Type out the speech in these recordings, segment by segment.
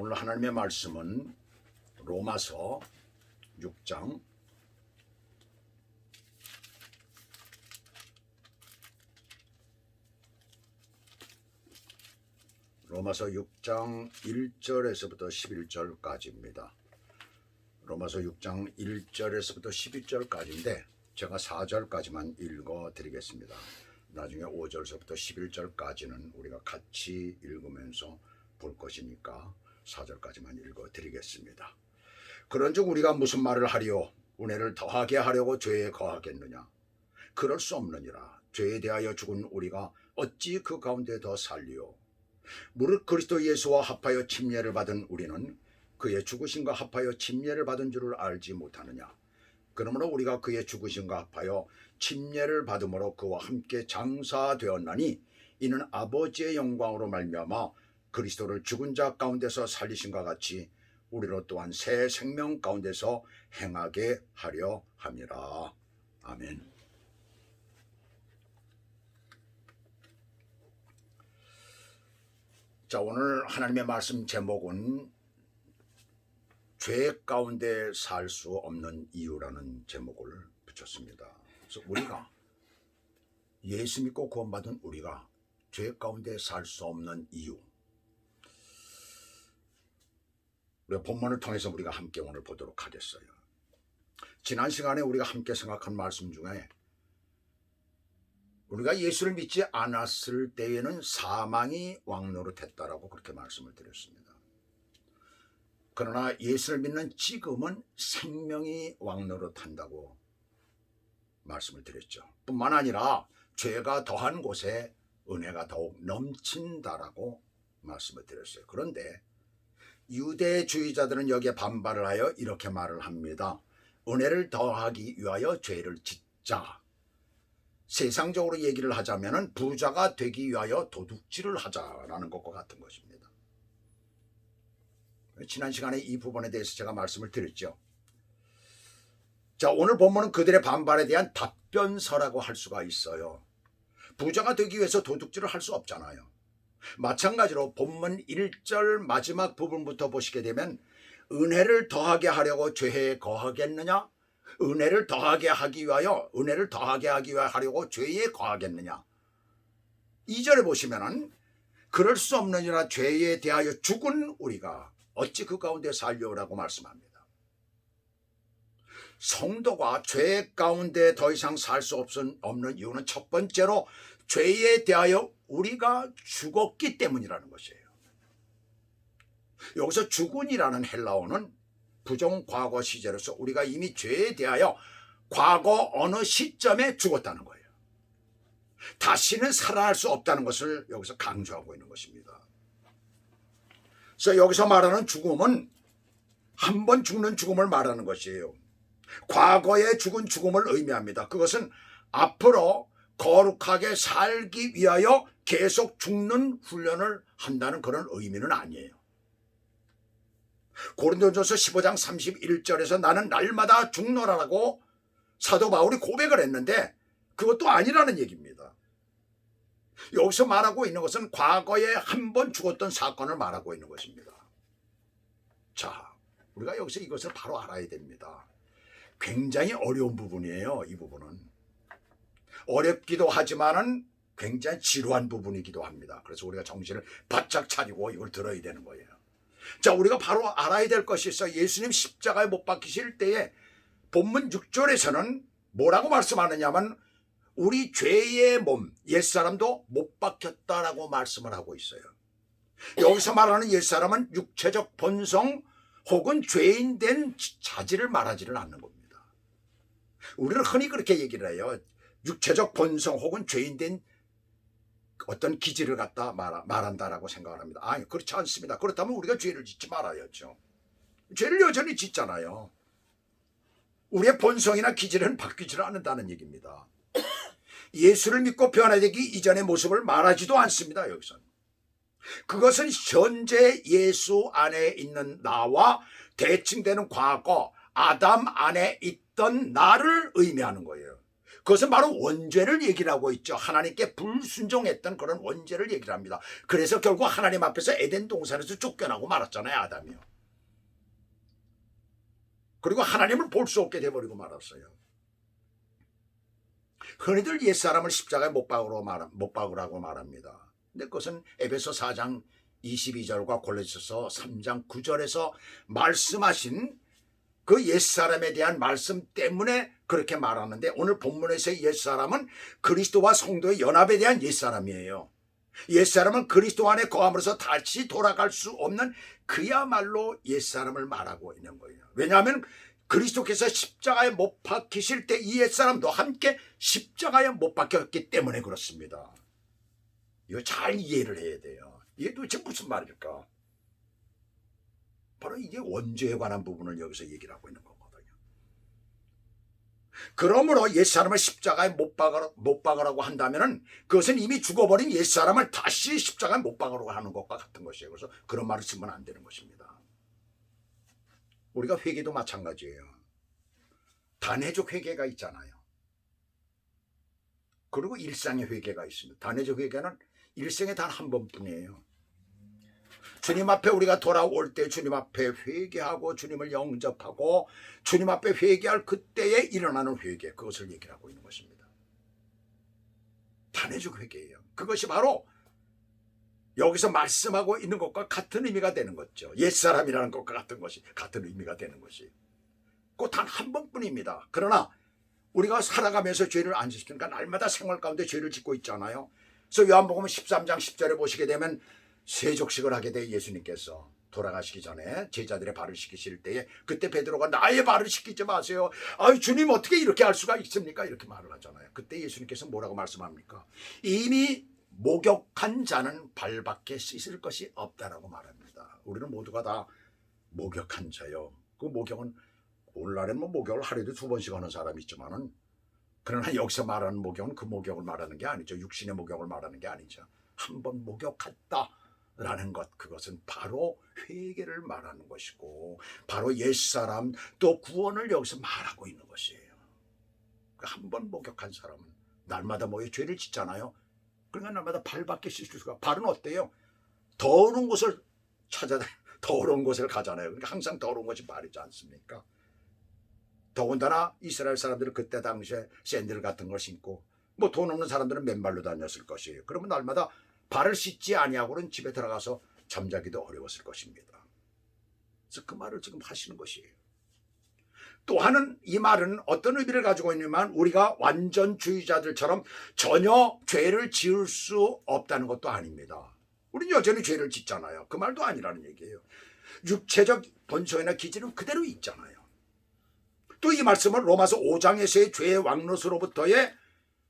오늘 하나님의 말씀은 로마서 6장 1절에서부터 11절까지입니다. 로마서 6장 1절에서부터 11절까지인데 제가 4절까지만 읽어드리겠습니다. 나중에 5절에서부터 11절까지는 우리가 같이 읽으면서 볼 것이니까 4절까지만 읽어드리겠습니다. 그런즉 우리가 무슨 말을 하리요? 은혜를 더하게 하려고 죄에 거하겠느냐? 그럴 수 없느니라. 죄에 대하여 죽은 우리가 어찌 그 가운데 더 살리요? 무릇 그리스도 예수와 합하여 침례를 받은 우리는 그의 죽으심과 합하여 침례를 받은 줄을 알지 못하느냐? 그러므로 우리가 그의 죽으심과 합하여 침례를 받음으로 그와 함께 장사되었나니 이는 아버지의 영광으로 말미암아 그리스도를 죽은 자 가운데서 살리신과 같이 우리로 또한 새 생명 가운데서 행하게 하려 함이라. 아멘. 자, 오늘 하나님의 말씀 제목은 죄 가운데 살 수 없는 이유라는 제목을 붙였습니다. 그래서 우리가 예수 믿고 구원받은 우리가 죄 가운데 살 수 없는 이유, 우리가 본문을 통해서 우리가 함께 오늘 보도록 하겠어요. 지난 시간에 우리가 함께 생각한 말씀 중에 우리가 예수를 믿지 않았을 때에는 사망이 왕노릇했다라고 그렇게 말씀을 드렸습니다. 그러나 예수를 믿는 지금은 생명이 왕노릇한다고 말씀을 드렸죠. 뿐만 아니라 죄가 더한 곳에 은혜가 더욱 넘친다라고 말씀을 드렸어요. 그런데 유대주의자들은 여기에 반발을 하여 이렇게 말을 합니다. 은혜를 더하기 위하여 죄를 짓자. 세상적으로 얘기를 하자면 부자가 되기 위하여 도둑질을 하자라는 것과 같은 것입니다. 지난 시간에 이 부분에 대해서 제가 말씀을 드렸죠. 자, 오늘 본문은 그들의 반발에 대한 답변서라고 할 수가 있어요. 부자가 되기 위해서 도둑질을 할 수 없잖아요. 마찬가지로 본문 1절 마지막 부분부터 보시게 되면 은혜를 더하게 하려고 죄에 거하겠느냐? 은혜를 더하게 하기 위하여 하려고 죄에 거하겠느냐? 2절에 보시면은 그럴 수 없느니라 죄에 대하여 죽은 우리가 어찌 그 가운데 살려라고 말씀합니다. 성도가 죄 가운데 더 이상 살 수 없는 이유는 첫 번째로 죄에 대하여 우리가 죽었기 때문이라는 것이에요. 여기서 죽은이라는 헬라어는 부정과거 시제로서 우리가 이미 죄에 대하여 과거 어느 시점에 죽었다는 거예요. 다시는 살아날 수 없다는 것을 여기서 강조하고 있는 것입니다. 그래서 여기서 말하는 죽음은 한 번 죽는 죽음을 말하는 것이에요. 과거에 죽은 죽음을 의미합니다. 그것은 앞으로 거룩하게 살기 위하여 계속 죽는 훈련을 한다는 그런 의미는 아니에요. 고린도전서 15장 31절에서 나는 날마다 죽노라라고 사도 바울이 고백을 했는데 그것도 아니라는 얘기입니다. 여기서 말하고 있는 것은 과거에 한 번 죽었던 사건을 말하고 있는 것입니다. 자, 우리가 여기서 이것을 바로 알아야 됩니다. 굉장히 어려운 부분이에요. 이 부분은 어렵기도 하지만은 굉장히 지루한 부분이기도 합니다. 그래서 우리가 정신을 바짝 차리고 이걸 들어야 되는 거예요. 자, 우리가 바로 알아야 될 것이 있어요. 예수님 십자가에 못 박히실 때에 본문 6절에서는 뭐라고 말씀하느냐면 우리 죄의 몸, 옛사람도 못 박혔다라고 말씀을 하고 있어요. 여기서 말하는 옛사람은 육체적 본성 혹은 죄인 된 자질을 말하지를 않는 겁니다. 우리는 흔히 그렇게 얘기를 해요. 육체적 본성 혹은 죄인 된 어떤 기질을 갖다 말한다라고 생각을 합니다. 아니, 그렇지 않습니다. 그렇다면 우리가 죄를 짓지 말아야죠. 죄를 여전히 짓잖아요. 우리의 본성이나 기질은 바뀌지를 않는다는 얘기입니다. 예수를 믿고 변화되기 이전의 모습을 말하지도 않습니다. 여기서는. 그것은 현재 예수 안에 있는 나와 대칭되는 과거 아담 안에 있던 나를 의미하는 거예요. 그것은 바로 원죄를 얘기를 하고 있죠. 하나님께 불순종했던 그런 원죄를 얘기를 합니다. 그래서 결국 하나님 앞에서 에덴 동산에서 쫓겨나고 말았잖아요, 아담이요. 그리고 하나님을 볼 수 없게 돼버리고 말았어요. 흔히들 옛사람을 십자가에 못 박으라고 말합니다. 근데 그것은 에베소 4장 22절과 골로새서 3장 9절에서 말씀하신 그 옛사람에 대한 말씀 때문에 그렇게 말하는데, 오늘 본문에서의 옛사람은 그리스도와 성도의 연합에 대한 옛사람이에요. 옛사람은 그리스도 안에 거함으로써 다시 돌아갈 수 없는 그야말로 옛사람을 말하고 있는 거예요. 왜냐하면 그리스도께서 십자가에 못 박히실 때 이 옛사람도 함께 십자가에 못 박혔기 때문에 그렇습니다. 이거 잘 이해를 해야 돼요. 이게 도대체 무슨 말일까? 바로 이게 원죄에 관한 부분을 여기서 얘기를 하고 있는 거거든요. 그러므로 옛사람을 십자가에 못 박으라고 한다면 그것은 이미 죽어버린 옛사람을 다시 십자가에 못 박으라고 하는 것과 같은 것이에요. 그래서 그런 말을 쓰면 안 되는 것입니다. 우리가 회개도 마찬가지예요. 단회적 회개가 있잖아요. 그리고 일상의 회개가 있습니다. 단회적 회개는 일생에 단 한 번뿐이에요. 주님 앞에 우리가 돌아올 때 주님 앞에 회개하고 주님을 영접하고 주님 앞에 회개할 그때에 일어나는 회개, 그것을 얘기를 하고 있는 것입니다. 단회적 회개예요. 그것이 바로 여기서 말씀하고 있는 것과 같은 의미가 되는 거죠. 옛사람이라는 것과 같은 의미가 되는 것이. 그 단 한 번뿐입니다. 그러나 우리가 살아가면서 죄를 안 지키니까 날마다 생활 가운데 죄를 짓고 있잖아요. 그래서 요한복음 13장 10절에 보시게 되면 세족식을 하게 돼 예수님께서 돌아가시기 전에 제자들의 발을 씻기실 때에 그때 베드로가 나의 발을 씻기지 마세요. 아유 주님 어떻게 이렇게 할 수가 있습니까? 이렇게 말을 하잖아요. 그때 예수님께서 뭐라고 말씀합니까? 이미 목욕한 자는 발밖에 씻을 것이 없다라고 말합니다. 우리는 모두가 다 목욕한 자요. 그 목욕은 오늘날에는 뭐 목욕을 하루에도 2번씩 하는 사람이 있지만은, 그러나 여기서 말하는 목욕은 그 목욕을 말하는 게 아니죠. 육신의 목욕을 말하는 게 아니죠. 한번 목욕했다라는 것, 그것은 바로 회개를 말하는 것이고 바로 옛사람 또 구원을 여기서 말하고 있는 것이에요. 한번 목욕한 사람은 날마다 뭐에 죄를 짓잖아요. 그러니까 날마다 발밖에 씻을 수가. 발은 어때요? 더러운 곳을 더러운 곳을 가잖아요. 그러니까 항상 더러운 것이 발이지 않습니까? 더군다나 이스라엘 사람들은 그때 당시에 샌들 같은 걸 신고 뭐 돈 없는 사람들은 맨발로 다녔을 것이에요. 그러면 날마다 발을 씻지 아니하고는 집에 들어가서 잠자기도 어려웠을 것입니다. 그래서 그 말을 지금 하시는 것이에요. 또 하는 이 말은 어떤 의미를 가지고 있냐면 우리가 완전주의자들처럼 전혀 죄를 지을 수 없다는 것도 아닙니다. 우리는 여전히 죄를 짓잖아요. 그 말도 아니라는 얘기예요. 육체적 본성이나 기질은 그대로 있잖아요. 또 이 말씀은 로마서 5장에서의 죄의 왕노스로부터의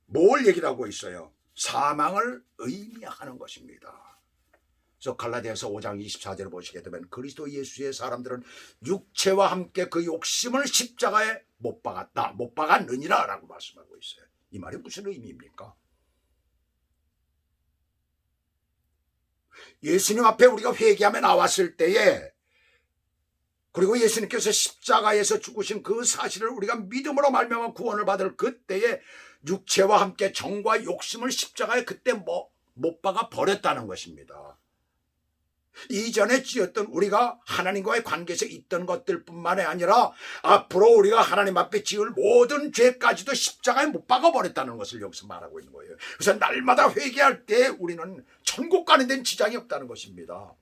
뭘 얘기를 하고 있어요? 사망을 의미하는 것입니다. 그래서 갈라디아서 5장 24절을 보시게 되면 그리스도 예수의 사람들은 육체와 함께 그 욕심을 십자가에 못 박았느니라 라고 말씀하고 있어요. 이 말이 무슨 의미입니까? 예수님 앞에 우리가 회개하며 나왔을 때에, 그리고 예수님께서 십자가에서 죽으신 그 사실을 우리가 믿음으로 말미암아 구원을 받을 그때에 육체와 함께 정과 욕심을 십자가에 그때 못 박아 버렸다는 것입니다. 이전에 지었던 우리가 하나님과의 관계에서 있던 것들뿐만이 아니라 앞으로 우리가 하나님 앞에 지을 모든 죄까지도 십자가에 못 박아 버렸다는 것을 여기서 말하고 있는 거예요. 그래서 날마다 회개할 때 우리는 천국 가는 데는 지장이 없다는 것입니다.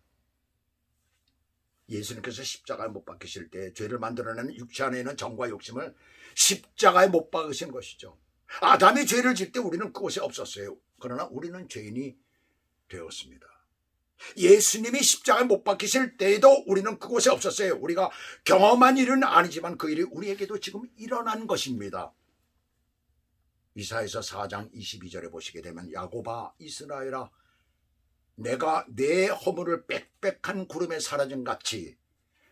예수님께서 십자가에 못 박히실 때 죄를 만들어내는 육체 안에 있는 정과 욕심을 십자가에 못 박으신 것이죠. 아담이 죄를 질 때 우리는 그것이 없었어요. 그러나 우리는 죄인이 되었습니다. 예수님이 십자가에 못 박히실 때에도 우리는 그곳에 없었어요. 우리가 경험한 일은 아니지만 그 일이 우리에게도 지금 일어난 것입니다. 이사야서 4장 22절에 보시게 되면 야곱아 이스라엘아 내가 내 허물을 빽빽한 구름에 사라진 같이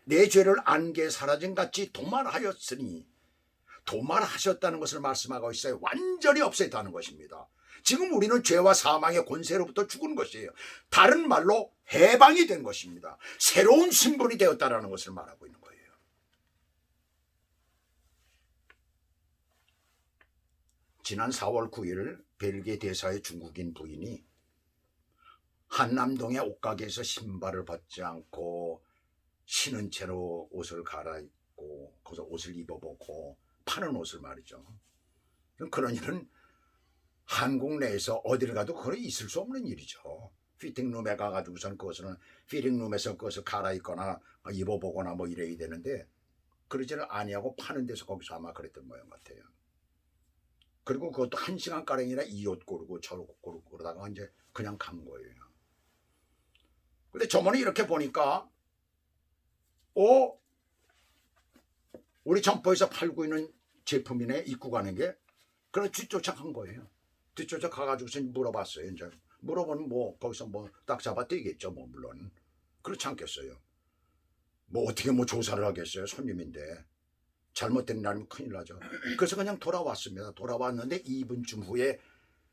내 죄를 안개에 사라진 같이 도말하였으니, 도말하셨다는 것을 말씀하고 있어요. 완전히 없앴다는 것입니다. 지금 우리는 죄와 사망의 권세로부터 죽은 것이에요. 다른 말로 해방이 된 것입니다. 새로운 신분이 되었다는 것을 말하고 있는 거예요. 지난 4월 9일 벨기에 대사의 중국인 부인이 한남동의 옷가게에서 신발을 벗지 않고 신은 채로 옷을 갈아입고 거기서 옷을 입어보고 파는 옷을 말이죠. 그런 일은 한국 내에서 어디를 가도 그건 있을 수 없는 일이죠. 피팅룸에 가가지고선 그것은 피팅룸에서 그것을 갈아입거나 입어보거나 뭐 이래야 되는데 그러지는 아니하고 파는 데서 거기서 아마 그랬던 모양 같아요. 그리고 그것도 1시간가량이나 이 옷 고르고 저 옷 고르고 그러다가 이제 그냥 간 거예요. 근데 저번에 이렇게 보니까 우리 점포에서 팔고 있는 제품이네 입고 가는 게. 그래서 뒤쫓아간 거예요. 뒤쫓아가가지고서 물어봤어요. 이제 물어보면 뭐 거기서 뭐 딱 잡아 뛰겠죠. 뭐 물론 그렇지 않겠어요. 뭐 어떻게 뭐 조사를 하겠어요. 손님인데 잘못된 날이면 큰일 나죠. 그래서 그냥 돌아왔습니다. 돌아왔는데 2분쯤 후에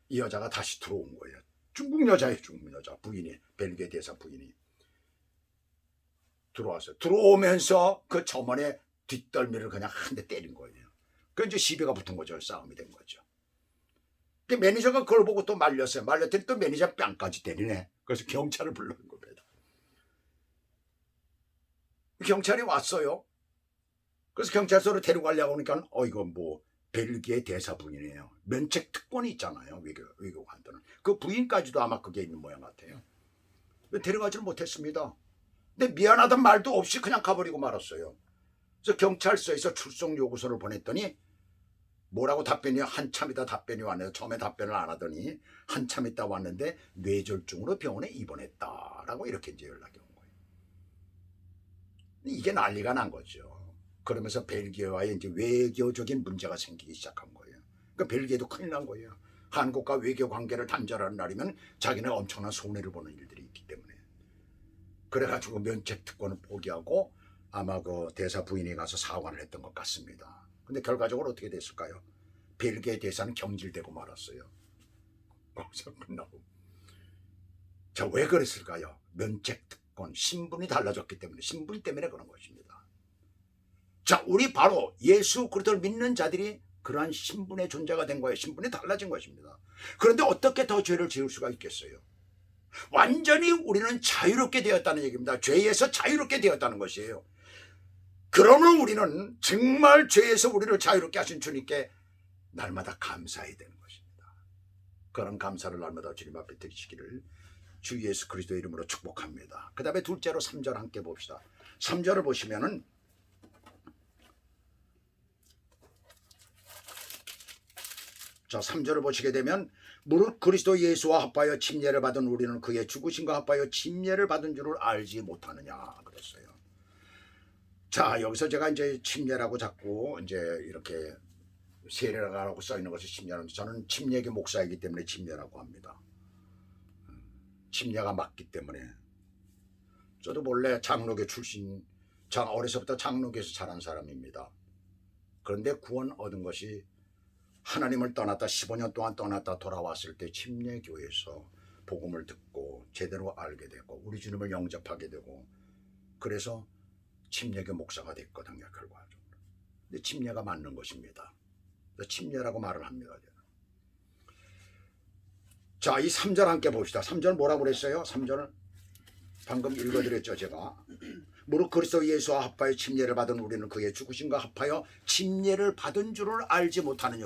이 여자가 다시 들어온 거예요. 중국 여자예요. 중국 여자 부인이, 벨기에 대사 부인이 들어왔어요. 들어오면서 그 저만의 뒷덜미를 그냥 한 대 때린 거예요. 그 이제 시비가 붙은 거죠. 싸움이 된 거죠. 그 매니저가 그걸 보고 또 말렸어요. 말렸더니 또 매니저 뺨까지 때리네. 그래서 경찰을 불러온 겁니다. 경찰이 왔어요. 그래서 경찰서로 데려가려고 하니까 이거 뭐 벨기에 대사부인이에요. 면책 특권이 있잖아요. 외교관들은. 그 부인까지도 아마 그게 있는 모양 같아요. 데려가지는 못했습니다. 근데 미안하단 말도 없이 그냥 가버리고 말았어요. 그래서 경찰서에서 출석 요구서를 보냈더니 뭐라고 답변이 한참 있다 답변이 왔네요. 처음에 답변을 안 하더니 한참 있다 왔는데 뇌졸중으로 병원에 입원했다라고 이렇게 이제 연락이 온 거예요. 이게 난리가 난 거죠. 그러면서 벨기에와의 이제 외교적인 문제가 생기기 시작한 거예요. 그러니까 벨기에도 큰일 난 거예요. 한국과 외교 관계를 단절하는 날이면 자기네 엄청난 손해를 보는 일들이 있기 때문에. 그래가지고 면책 특권을 포기하고 아마 그 대사 부인이 가서 사과를 했던 것 같습니다. 근데 결과적으로 어떻게 됐을까요? 벨기에 대사는 경질되고 말았어요. 거기서 끝나고. 자, 왜 그랬을까요? 면책 특권, 신분이 달라졌기 때문에, 신분 때문에 그런 것입니다. 자, 우리 바로 예수 그리스도를 믿는 자들이 그러한 신분의 존재가 된 거예요. 신분이 달라진 것입니다. 그런데 어떻게 더 죄를 지을 수가 있겠어요? 완전히 우리는 자유롭게 되었다는 얘기입니다. 죄에서 자유롭게 되었다는 것이에요. 그러면 우리는 정말 죄에서 우리를 자유롭게 하신 주님께 날마다 감사해야 되는 것입니다. 그런 감사를 날마다 주님 앞에 드리시기를 주 예수 그리스도의 이름으로 축복합니다. 그 다음에 둘째로 3절 함께 봅시다. 3절을 보시면은 자, 3절을 보시게 되면 무릇 그리스도 예수와 합하여 침례를 받은 우리는 그의 죽으심과 합하여 침례를 받은 줄을 알지 못하느냐 그랬어요. 자, 여기서 제가 이제 침례라고 자꾸 이제 이렇게 세례라고 써 있는 것이 침례라는데 저는 침례계 목사이기 때문에 침례라고 합니다. 침례가 맞기 때문에. 저도 원래 장로교 출신, 어려서부터 장로교에서 자란 사람입니다. 그런데 구원 얻은 것이 하나님을 떠났다 15년 동안 떠났다 돌아왔을 때 침례교에서 복음을 듣고 제대로 알게 되고 우리 주님을 영접하게 되고 그래서 침례교 목사가 됐거든요. 결과적으로. 근데 침례가 맞는 것입니다. 침례라고 말을 합니다. 자, 이 3절 함께 봅시다. 3절 뭐라고 그랬어요? 3절은 방금 읽어드렸죠. 제가 무릇 그리스도 예수와 합하여 침례를 받은 우리는 그의 죽으심과 합하여 침례를 받은 줄을 알지 못하느냐.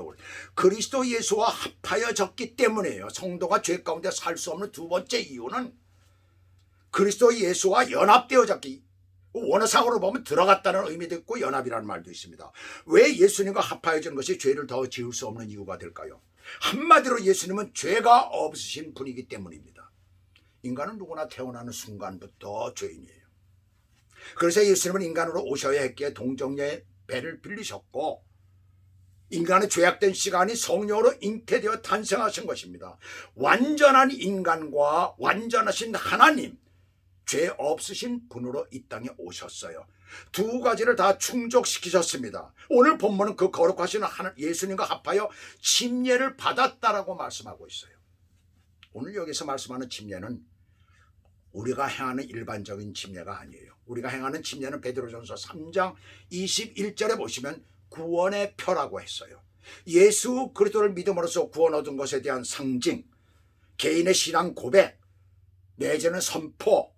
그리스도 예수와 합하여졌기 때문에요. 성도가 죄 가운데 살 수 없는 두 번째 이유는 그리스도 예수와 연합되어졌기. 원어상으로 보면 들어갔다는 의미도 있고 연합이라는 말도 있습니다. 왜 예수님과 합하여진 것이 죄를 더 지을 수 없는 이유가 될까요? 한마디로 예수님은 죄가 없으신 분이기 때문입니다. 인간은 누구나 태어나는 순간부터 죄인이에요. 그래서 예수님은 인간으로 오셔야 했기에 동정녀의 배를 빌리셨고 인간의 죄악된 시간이 성령으로 잉태되어 탄생하신 것입니다. 완전한 인간과 완전하신 하나님, 죄 없으신 분으로 이 땅에 오셨어요. 두 가지를 다 충족시키셨습니다. 오늘 본문은 그 거룩하신 예수님과 합하여 침례를 받았다라고 말씀하고 있어요. 오늘 여기서 말씀하는 침례는 우리가 행하는 일반적인 침례가 아니에요. 우리가 행하는 침례는 베드로전서 3장 21절에 보시면 구원의 표라고 했어요. 예수 그리스도를 믿음으로써 구원 얻은 것에 대한 상징, 개인의 신앙 고백, 내지는 선포,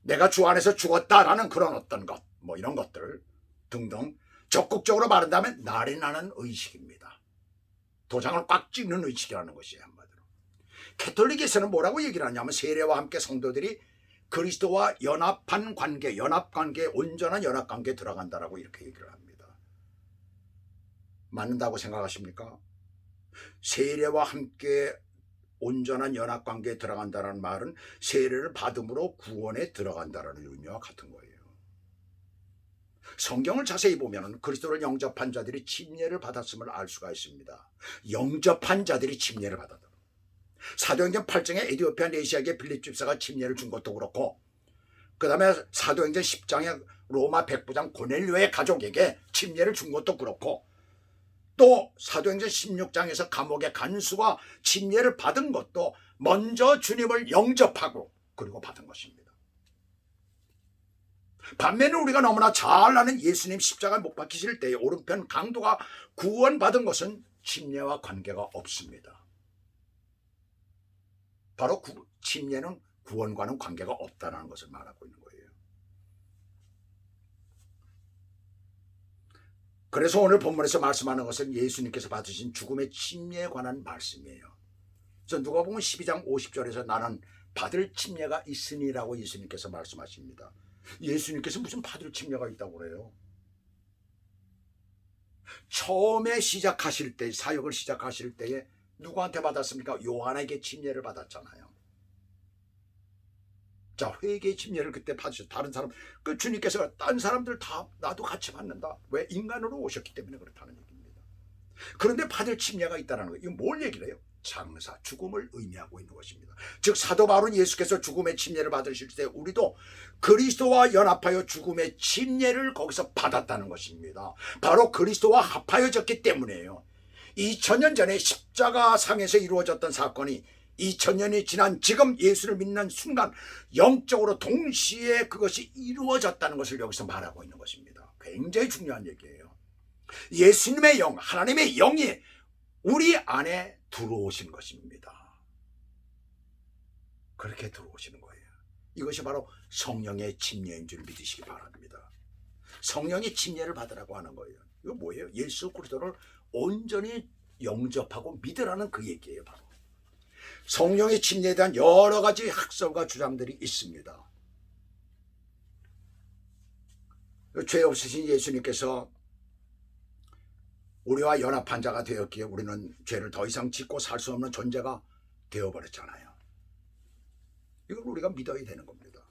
내가 주 안에서 죽었다라는 그런 어떤 것, 뭐 이런 것들 등등 적극적으로 말한다면 날인하는 의식입니다. 도장을 꽉 찍는 의식이라는 것이에요. 한마디로. 캐톨릭에서는 뭐라고 얘기를 하냐면 세례와 함께 성도들이 그리스도와 연합한 관계, 연합관계, 온전한 연합관계에 들어간다라고 이렇게 얘기를 합니다. 맞는다고 생각하십니까? 세례와 함께 온전한 연합관계에 들어간다는 말은 세례를 받음으로 구원에 들어간다는 의미와 같은 거예요. 성경을 자세히 보면 그리스도를 영접한 자들이 침례를 받았음을 알 수가 있습니다. 영접한 자들이 침례를 받았다. 사도행전 8장에 에디오피아 내시아계 빌립 집사가 침례를 준 것도 그렇고, 그 다음에 사도행전 10장에 로마 백부장 고넬료의 가족에게 침례를 준 것도 그렇고, 또 사도행전 16장에서 감옥의 간수가 침례를 받은 것도 먼저 주님을 영접하고 그리고 받은 것입니다. 반면에 우리가 너무나 잘 아는 예수님 십자가 못 박히실 때의 오른편 강도가 구원받은 것은 침례와 관계가 없습니다. 바로 침례는 구원과는 관계가 없다는 것을 말하고 있는 거예요. 그래서 오늘 본문에서 말씀하는 것은 예수님께서 받으신 죽음의 침례에 관한 말씀이에요. 그래서 누가복음 12장 50절에서 나는 받을 침례가 있으니라고 예수님께서 말씀하십니다. 예수님께서 무슨 받을 침례가 있다고 그래요? 처음에 시작하실 때, 사역을 시작하실 때에 누구한테 받았습니까? 요한에게 침례를 받았잖아요. 자, 회개의 침례를 그때 받으셨죠. 다른 사람, 그 주님께서 다른 사람들 다 나도 같이 받는다. 왜? 인간으로 오셨기 때문에 그렇다는 얘기입니다. 그런데 받을 침례가 있다는 거예요. 이건 뭘 얘기를 해요? 장사, 죽음을 의미하고 있는 것입니다. 즉 사도 바울은 예수께서 죽음의 침례를 받으실 때 우리도 그리스도와 연합하여 죽음의 침례를 거기서 받았다는 것입니다. 바로 그리스도와 합하여졌기 때문에요. 2000년 전에 십자가상에서 이루어졌던 사건이 2000년이 지난 지금 예수를 믿는 순간 영적으로 동시에 그것이 이루어졌다는 것을 여기서 말하고 있는 것입니다. 굉장히 중요한 얘기예요. 예수님의 영, 하나님의 영이 우리 안에 들어오신 것입니다. 그렇게 들어오시는 거예요. 이것이 바로 성령의 침례인 줄 믿으시기 바랍니다. 성령의 침례를 받으라고 하는 거예요. 이거 뭐예요? 예수 그리스도를 온전히 영접하고 믿으라는 그 얘기예요. 바로 성령의 침례에 대한 여러 가지 학설과 주장들이 있습니다. 죄 없으신 예수님께서 우리와 연합한 자가 되었기에 우리는 죄를 더 이상 짓고 살 수 없는 존재가 되어버렸잖아요. 이걸 우리가 믿어야 되는 겁니다.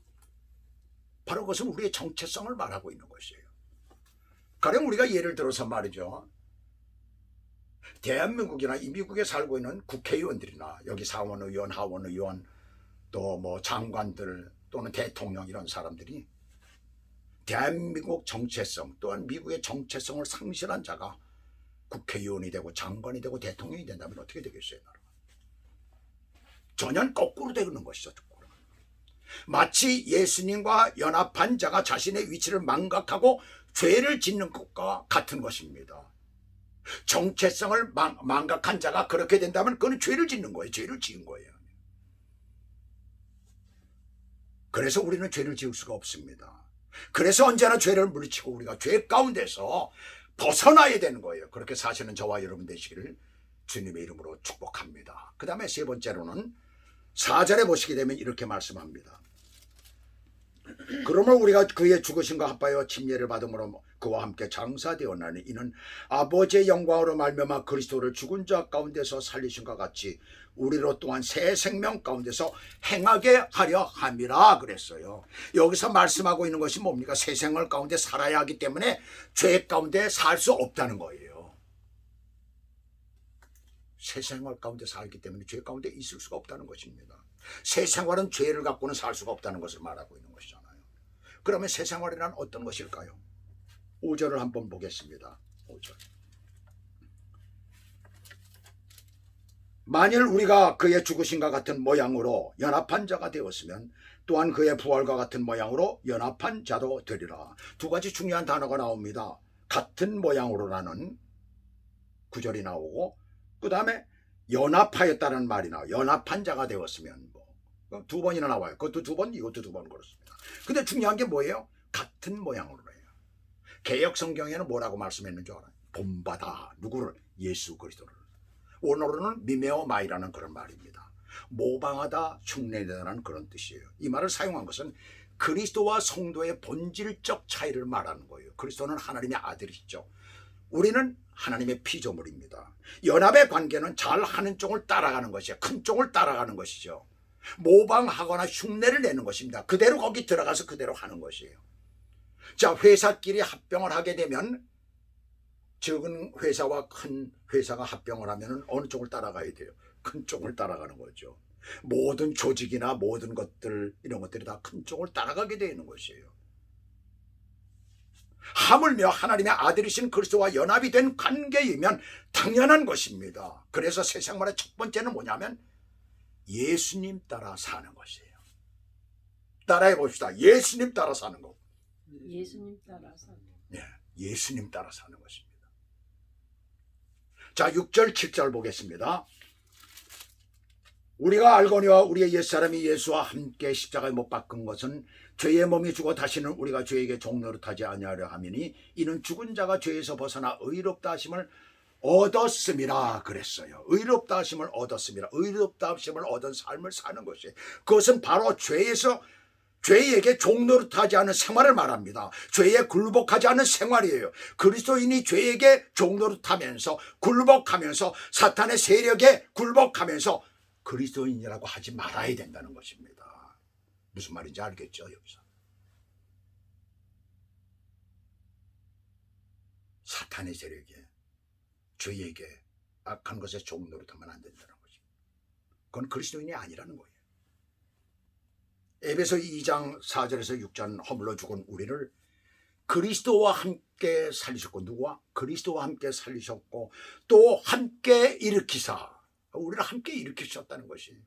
바로 그것은 우리의 정체성을 말하고 있는 것이에요. 가령 우리가 예를 들어서 말이죠, 대한민국이나 이 미국에 살고 있는 국회의원들이나 여기 상원의원, 하원의원, 또 뭐 장관들 또는 대통령 이런 사람들이 대한민국 정체성 또한 미국의 정체성을 상실한 자가 국회의원이 되고 장관이 되고 대통령이 된다면 어떻게 되겠어요? 전혀 거꾸로 되는 것이죠. 마치 예수님과 연합한 자가 자신의 위치를 망각하고 죄를 짓는 것과 같은 것입니다. 정체성을 망각한 자가 그렇게 된다면 그건 죄를 짓는 거예요. 죄를 지은 거예요. 그래서 우리는 죄를 지을 수가 없습니다. 그래서 언제나 죄를 물리치고 우리가 죄 가운데서 벗어나야 되는 거예요. 그렇게 사시는 저와 여러분 되시기를 주님의 이름으로 축복합니다. 그 다음에 세 번째로는 4절에 보시게 되면 이렇게 말씀합니다. 그러면 우리가 그의 죽으심과 합하여 침례를 받음으로 그와 함께 장사되었나니 이는 아버지의 영광으로 말미암아 그리스도를 죽은 자 가운데서 살리신과 같이 우리로 또한 새 생명 가운데서 행하게 하려 함이라 그랬어요. 여기서 말씀하고 있는 것이 뭡니까? 새 생활 가운데 살아야 하기 때문에 죄 가운데 살 수 없다는 거예요. 새 생활 가운데 살기 때문에 죄 가운데 있을 수가 없다는 것입니다. 새 생활은 죄를 갖고는 살 수가 없다는 것을 말하고 있는 것이잖아요. 그러면 새 생활이란 어떤 것일까요? 5절을 한번 보겠습니다. 5절. 만일 우리가 그의 죽으심과 같은 모양으로 연합한 자가 되었으면 또한 그의 부활과 같은 모양으로 연합한 자도 되리라. 두 가지 중요한 단어가 나옵니다. 같은 모양으로라는 구절이 나오고, 그 다음에 연합하였다는 말이 나와요. 연합한 자가 되었으면 뭐 두 번이나 나와요. 그것도 두 번, 이것도 두 번 그렇습니다. 근데 중요한 게 뭐예요? 같은 모양으로 해요. 개역 성경에는 뭐라고 말씀했는 줄 알아요? 본받아. 누구를? 예수 그리스도를. 원어로는 미메오마이라는 그런 말입니다. 모방하다, 흉내내다라는 그런 뜻이에요. 이 말을 사용한 것은 그리스도와 성도의 본질적 차이를 말하는 거예요. 그리스도는 하나님의 아들이시죠. 우리는 하나님의 피조물입니다. 연합의 관계는 잘하는 쪽을 따라가는 것이에요. 큰 쪽을 따라가는 것이죠. 모방하거나 흉내를 내는 것입니다. 그대로 거기 들어가서 그대로 하는 것이에요. 자, 회사끼리 합병을 하게 되면 적은 회사와 큰 회사가 합병을 하면 어느 쪽을 따라가야 돼요? 큰 쪽을 따라가는 거죠. 모든 조직이나 모든 것들, 이런 것들이 다 큰 쪽을 따라가게 되는 것이에요. 하물며 하나님의 아들이신 그리스도와 연합이 된 관계이면 당연한 것입니다. 그래서 새 생활의 첫 번째는 뭐냐면 예수님 따라 사는 것이에요. 따라해 봅시다. 예수님 따라 사는 거. 예수님 따라 사는 거. 네, 예수님 따라 사는 것입니다. 자, 6절 7절 보겠습니다. 우리가 알거니와 우리의 옛사람이 예수와 함께 십자가에 못 박은 것은 죄의 몸이 죽어 다시는 우리가 죄에게 종노릇하지 아니하려 함이니 이는 죽은 자가 죄에서 벗어나 의롭다 하심을 얻었음이라 그랬어요. 의롭다 하심을 얻었음이라. 의롭다 하심을 얻은 삶을 사는 것이에요. 그것은 바로 죄에게 종노릇하지 않은 생활을 말합니다. 죄에 굴복하지 않은 생활이에요. 그리스도인이 죄에게 종노릇하면서 굴복하면서 사탄의 세력에 굴복하면서 그리스도인이라고 하지 말아야 된다는 것입니다. 무슨 말인지 알겠죠? 여기서 사탄의 세력에, 죄에게, 악한 것에 종노릇하면 안 된다는 것입니다. 그건 그리스도인이 아니라는 거예요. 에베소 2장 4절에서 6절 허물러 죽은 우리를 그리스도와 함께 살리셨고, 누구와? 그리스도와 함께 살리셨고 또 함께 일으키사, 우리를 함께 일으키셨다는 것이에요.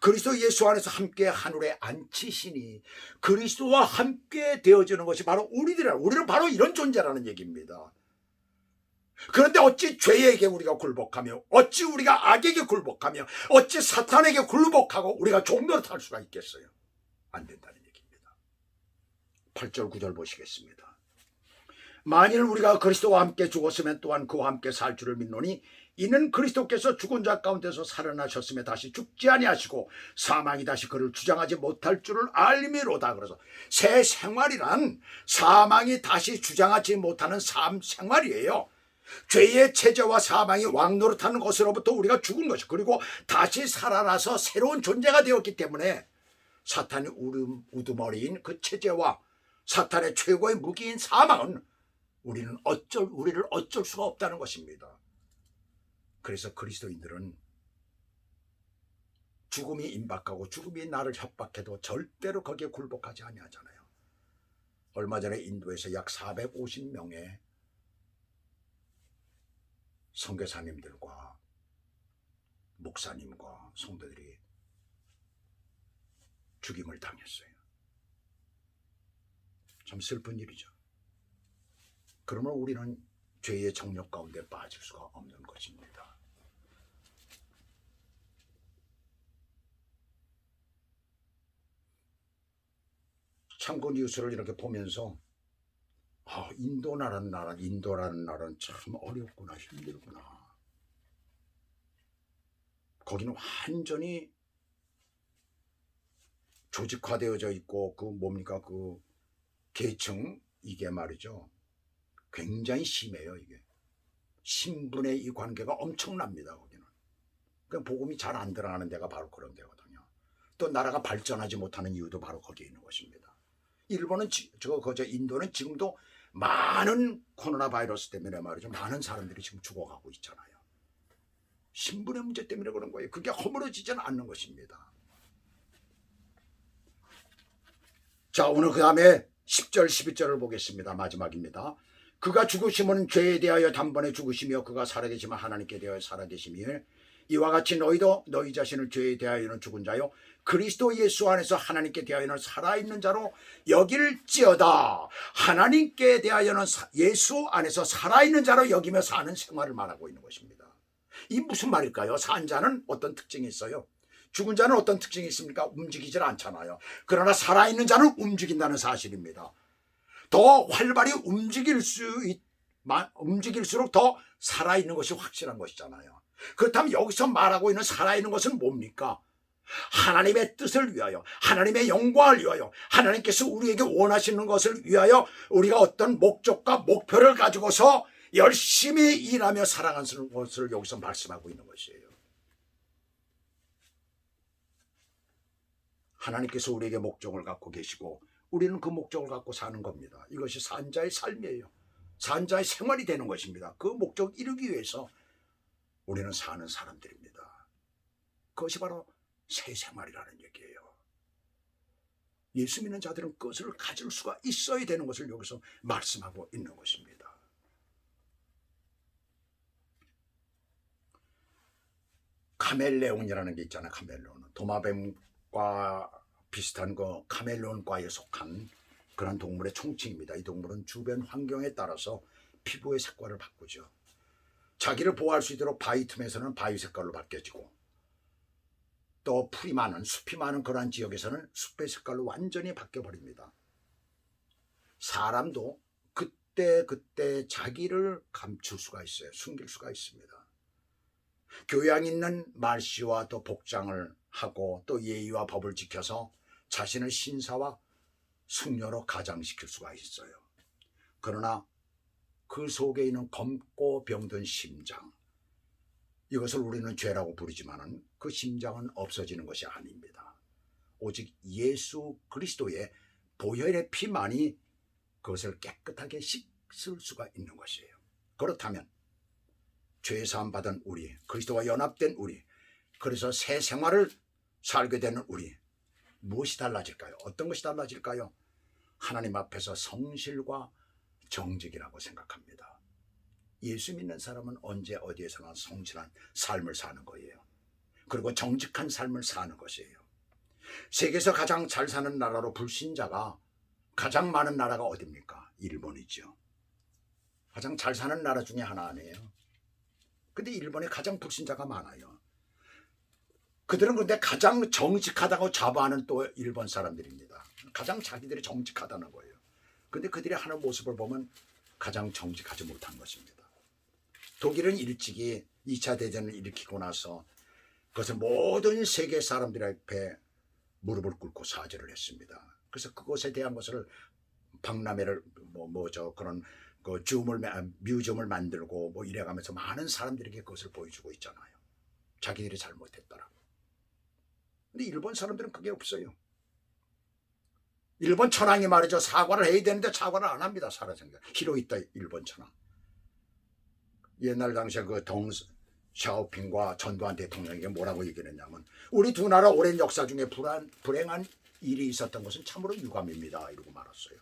그리스도 예수 안에서 함께 하늘에 앉히시니 그리스도와 함께 되어지는 것이 바로 우리는 바로 이런 존재라는 얘기입니다. 그런데 어찌 죄에게 우리가 굴복하며, 어찌 우리가 악에게 굴복하며, 어찌 사탄에게 굴복하고 우리가 종노릇할 수가 있겠어요? 안 된다는 얘기입니다. 8절 9절 보시겠습니다. 만일 우리가 그리스도와 함께 죽었으면 또한 그와 함께 살 줄을 믿노니 이는 그리스도께서 죽은 자 가운데서 살아나셨으며 다시 죽지 아니하시고 사망이 다시 그를 주장하지 못할 줄을 알미로다. 그래서 새 생활이란 사망이 다시 주장하지 못하는 삶 생활이에요. 죄의 체제와 사망이 왕노릇하는 것으로부터 우리가 죽은 것이, 그리고 다시 살아나서 새로운 존재가 되었기 때문에 사탄의 우두머리인 그 체제와 사탄의 최고의 무기인 사망은 우리를 어쩔 수가 없다는 것입니다. 그래서 그리스도인들은 죽음이 임박하고 죽음이 나를 협박해도 절대로 거기에 굴복하지 아니하잖아요. 얼마 전에 인도에서 약 450명의 선교사님들과 목사님과 성도들이 죽임을 당했어요. 참 슬픈 일이죠. 그러면 우리는 죄의 정욕 가운데 빠질 수가 없는 것입니다. 참고 뉴스를 이렇게 보면서 인도라는 나라는 참 어렵구나, 힘들구나. 거기는 완전히 조직화되어져 있고 그 계층, 이게 말이죠, 굉장히 심해요. 이게 신분의 이 관계가 엄청납니다. 거기는 그냥 복음이 잘 안 들어가는 데가 바로 그런 데거든요. 또 나라가 발전하지 못하는 이유도 바로 거기에 있는 것입니다. 일본은 인도는 지금도 많은 코로나 바이러스 때문에 말이죠, 많은 사람들이 지금 죽어가고 있잖아요. 신분의 문제 때문에 그런 거예요. 그게 허물어지지는 않는 것입니다. 자, 오늘 그 다음에 10절 11절을 보겠습니다. 마지막입니다. 그가 죽으심은 죄에 대하여 단번에 죽으시며 그가 살아계시면 하나님께 대하여 살아계시며 이와 같이 너희도 너희 자신을 죄에 대하여는 죽은 자요 그리스도 예수 안에서 하나님께 대하여는 살아있는 자로 여길지어다. 하나님께 대하여는 예수 안에서 살아있는 자로 여기며 사는 생활을 말하고 있는 것입니다. 이 무슨 말일까요? 산 자는 어떤 특징이 있어요? 죽은 자는 어떤 특징이 있습니까? 움직이질 않잖아요. 그러나 살아있는 자는 움직인다는 사실입니다. 더 활발히 움직일수록 더 살아있는 것이 확실한 것이잖아요. 그렇다면 여기서 말하고 있는 살아있는 것은 뭡니까? 하나님의 뜻을 위하여, 하나님의 영광을 위하여, 하나님께서 우리에게 원하시는 것을 위하여 우리가 어떤 목적과 목표를 가지고서 열심히 일하며 살아가는 것을 여기서 말씀하고 있는 것이에요. 하나님께서 우리에게 목적을 갖고 계시고 우리는 그 목적을 갖고 사는 겁니다. 이것이 산자의 삶이에요. 산자의 생활이 되는 것입니다. 그 목적 이루기 위해서 우리는 사는 사람들입니다. 그것이 바로 새 생활이라는 얘기예요. 예수 믿는 자들은 그것을 가질 수가 있어야 되는 것을 여기서 말씀하고 있는 것입니다. 카멜레온이라는 게 있잖아요. 카멜레온은 도마뱀과 비슷한 그 카멜레온과에 속한 그런 동물의 총칭입니다. 이 동물은 주변 환경에 따라서 피부의 색깔을 바꾸죠. 자기를 보호할 수 있도록 바위 틈에서는 바위 색깔로 바뀌어지고, 또 풀이 많은, 숲이 많은 그러한 지역에서는 숲의 색깔로 완전히 바뀌어버립니다. 사람도 그때 자기를 감출 수가 있어요. 숨길 수가 있습니다. 교양 있는 말씨와 또 복장을 하고 또 예의와 법을 지켜서 자신을 신사와 숙녀로 가장시킬 수가 있어요. 그러나 그 속에 있는 검고 병든 심장, 이것을 우리는 죄라고 부르지만은 그 심장은 없어지는 것이 아닙니다. 오직 예수 그리스도의 보혈의 피만이 그것을 깨끗하게 씻을 수가 있는 것이에요. 그렇다면 죄사함 받은 우리, 그리스도와 연합된 우리, 그래서 새 생활을 살게 되는 우리, 무엇이 달라질까요? 어떤 것이 달라질까요? 하나님 앞에서 성실과 정직이라고 생각합니다. 예수 믿는 사람은 언제 어디에서나 성실한 삶을 사는 거예요. 그리고 정직한 삶을 사는 것이에요. 세계에서 가장 잘 사는 나라로 불신자가 가장 많은 나라가 어디입니까? 일본이죠. 가장 잘 사는 나라 중에 하나 아니에요. 근데 일본에 가장 불신자가 많아요. 그들은 근데 가장 정직하다고 자부하는 또 일본 사람들입니다. 가장 자기들이 정직하다는 거예요. 근데 그들이 하는 모습을 보면 가장 정직하지 못한 것입니다. 독일은 일찍이 2차 대전을 일으키고 나서 그것을 모든 세계 사람들 앞에 무릎을 꿇고 사죄를 했습니다. 그래서 그것에 대한 것을 박람회를 그런 그 뮤지엄을 만들고 이래가면서 많은 사람들에게 그것을 보여주고 있잖아요. 자기들이 잘못했더라고. 근데 일본 사람들은 그게 없어요. 일본 천황이 말이죠. 사과를 해야 되는데 사과를 안 합니다. 살아생전. 히로히토 일본 천황. 옛날 당시에 그 샤오핑과 전두환 대통령에게 뭐라고 얘기를 했냐면, 우리 두 나라 오랜 역사 중에 불행한 일이 있었던 것은 참으로 유감입니다. 이러고 말았어요.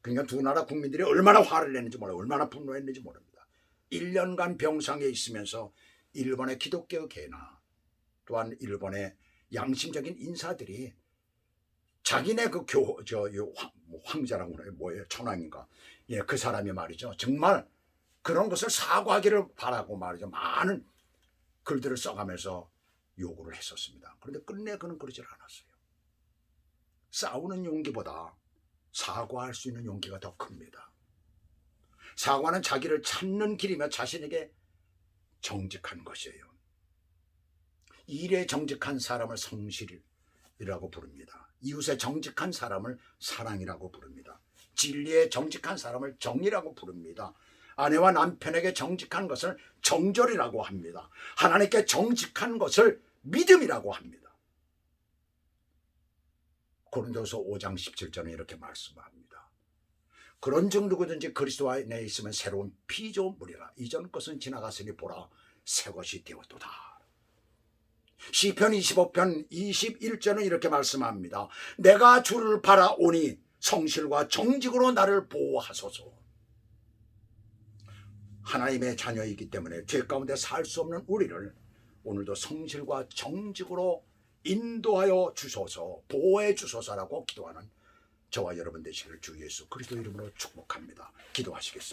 그러니까 두 나라 국민들이 얼마나 화를 냈는지 몰라요. 얼마나 분노했는지 모릅니다. 1년간 병상에 있으면서 일본의 기독교 계나 또한 일본의 양심적인 인사들이 자기네 그 황자라고 그래요. 뭐예요? 천황인가? 예, 그 사람이 말이죠. 정말 그런 것을 사과하기를 바라고 말이죠. 많은 글들을 써가면서 요구를 했었습니다. 그런데 끝내 그는 그러질 않았어요. 싸우는 용기보다 사과할 수 있는 용기가 더 큽니다. 사과는 자기를 찾는 길이며 자신에게 정직한 것이에요. 일에 정직한 사람을 성실이라고 부릅니다. 이웃에 정직한 사람을 사랑이라고 부릅니다. 진리에 정직한 사람을 정의라고 부릅니다. 아내와 남편에게 정직한 것을 정절이라고 합니다. 하나님께 정직한 것을 믿음이라고 합니다. 고린도서 5장 17절에 이렇게 말씀합니다. 그런즉 누구든지 그리스도 안에 있으면 새로운 피조물이라. 이전 것은 지나갔으니 보라 새 것이 되었도다. 시편 25편 21절은 이렇게 말씀합니다. 내가 주를 바라오니 성실과 정직으로 나를 보호하소서. 하나님의 자녀이기 때문에 죄 가운데 살 수 없는 우리를 오늘도 성실과 정직으로 인도하여 주소서, 보호해 주소서라고 기도하는 저와 여러분 되시기를 주 예수 그리스도 이름으로 축복합니다. 기도하시겠습니다.